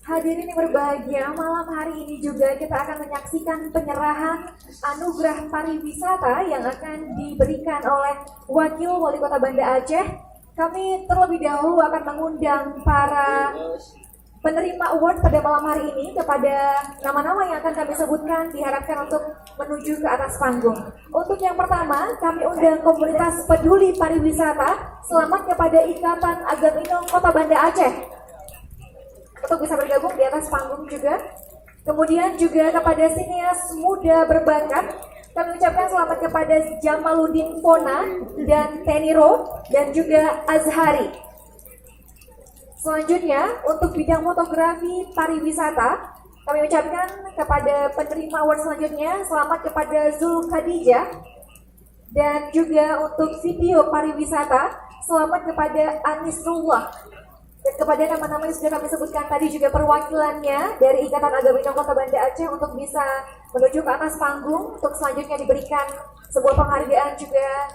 Hadirin yang berbahagia, malam hari ini juga kita akan menyaksikan penyerahan anugerah pariwisata yang akan diberikan oleh Wakil Wali Kota Banda Aceh. Kami terlebih dahulu akan mengundang para penerima award pada malam hari ini. Kepada nama-nama yang akan kami sebutkan diharapkan untuk menuju ke atas panggung. Untuk yang pertama, kami undang komunitas peduli pariwisata. Selamat kepada Ikatan Agaminom Kota Banda Aceh untuk bisa bergabung di atas panggung juga. Kemudian juga kepada sinias muda berbakat, kami ucapkan selamat kepada Jamaluddin Fona dan Teniro dan juga Azhari. Selanjutnya untuk bidang fotografi pariwisata, kami ucapkan kepada penerima award selanjutnya selamat kepada Zul Khadijah. Dan juga untuk video pariwisata selamat kepada Anisrullah. Dan kepada nama-nama yang sudah kami sebutkan tadi juga perwakilannya dari Ikatan Agaminom Kota Banda Aceh untuk bisa menuju ke atas panggung untuk selanjutnya diberikan sebuah penghargaan juga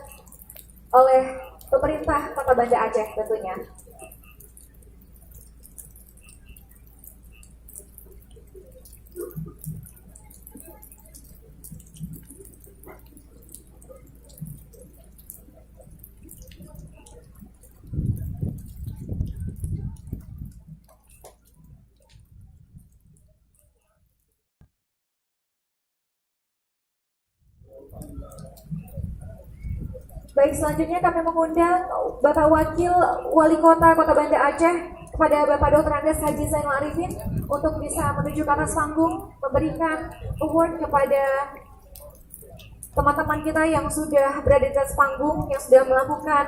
oleh pemerintah Kota Banda Aceh tentunya. Baik, selanjutnya kami mengundang Bapak Wakil Wali Kota Kota Banda Aceh kepada Bapak Dr. Andes Haji Zainal Arifin untuk bisa menuju ke atas panggung memberikan award kepada teman-teman kita yang sudah berada di atas panggung, yang sudah melakukan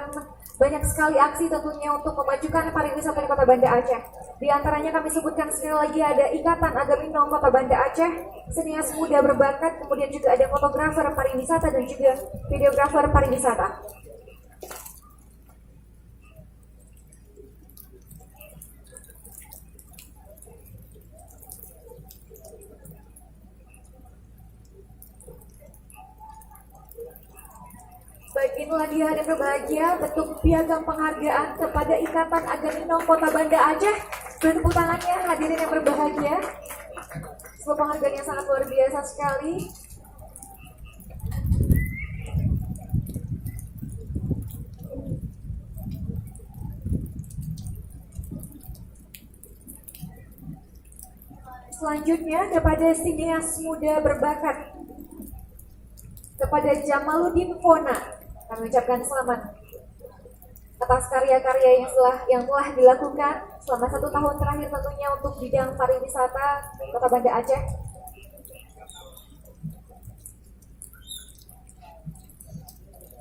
banyak sekali aksi tentunya untuk memajukan pariwisata di Kota Banda Aceh. Di antaranya kami sebutkan sekali lagi ada Ikatan Agaminom Kota Banda Aceh, sinias muda berbakat, kemudian juga ada fotografer pariwisata dan juga videografer pariwisata. Baik, inilah dia yang berbahagia bentuk piagam penghargaan kepada Ikatan Agaminom Kota Banda Aceh. Dan tepuk tangannya hadirin yang berbahagia. Sebuah penghargaan yang sangat luar biasa sekali. Selanjutnya kepada sinias muda berbakat, kepada Jamaluddin Fona, kami ucapkan selamat atas karya-karya yang telah dilakukan selama 1 tahun terakhir tentunya untuk bidang pariwisata Kota Banda Aceh.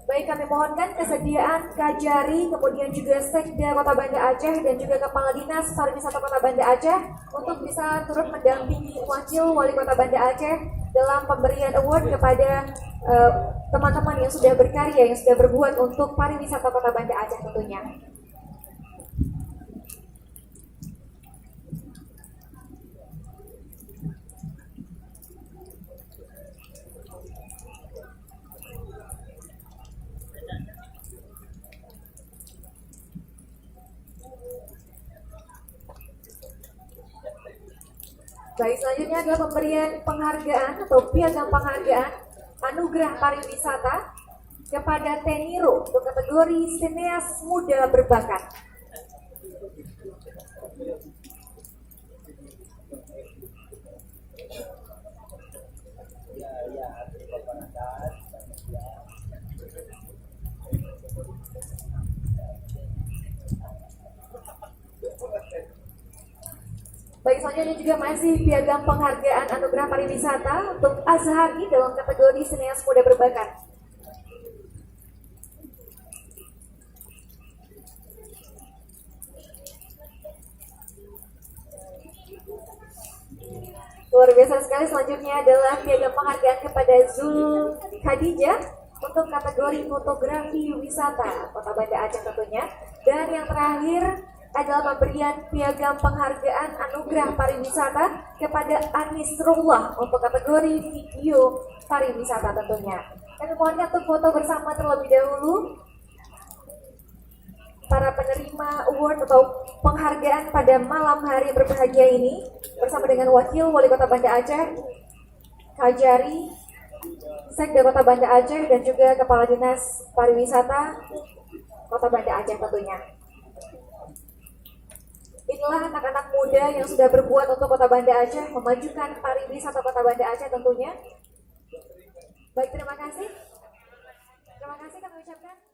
Baik, kami mohonkan kesediaan Kajari, kemudian juga Sekda Kota Banda Aceh dan juga Kepala Dinas Pariwisata Kota Banda Aceh untuk bisa turut mendampingi Wakil Wali Kota Banda Aceh dalam pemberian award kepada teman-teman yang sudah berkarya, yang sudah berbuat untuk pariwisata Kota Banda Aceh tentunya. Baik, selanjutnya adalah pemberian penghargaan atau piagam penghargaan anugerah pariwisata kepada Teniro untuk kategori sineas muda berbakat. Baik, selanjutnya juga masih piagam penghargaan anugerah pariwisata untuk Azhari dalam kategori sineas muda berbakat. Luar biasa sekali. Selanjutnya adalah piagam penghargaan kepada Zul Khadijah untuk kategori fotografi wisata Kota Banda Aceh tentunya. Dan yang terakhir adalah pemberian piagam penghargaan anugerah pariwisata kepada Anisrullah untuk kategori video pariwisata tentunya. Kami mohon untuk foto bersama terlebih dahulu. para penerima award atau penghargaan pada malam hari berbahagia ini bersama dengan Wakil Wali Kota Banda Aceh, Kajari, Sekda Kota Banda Aceh, dan juga Kepala Dinas Pariwisata Kota Banda Aceh tentunya. Inilah anak-anak muda yang sudah berbuat untuk Kota Banda Aceh, memajukan pariwisata Kota Banda Aceh tentunya. Baik, terima kasih. Terima kasih kami ucapkan.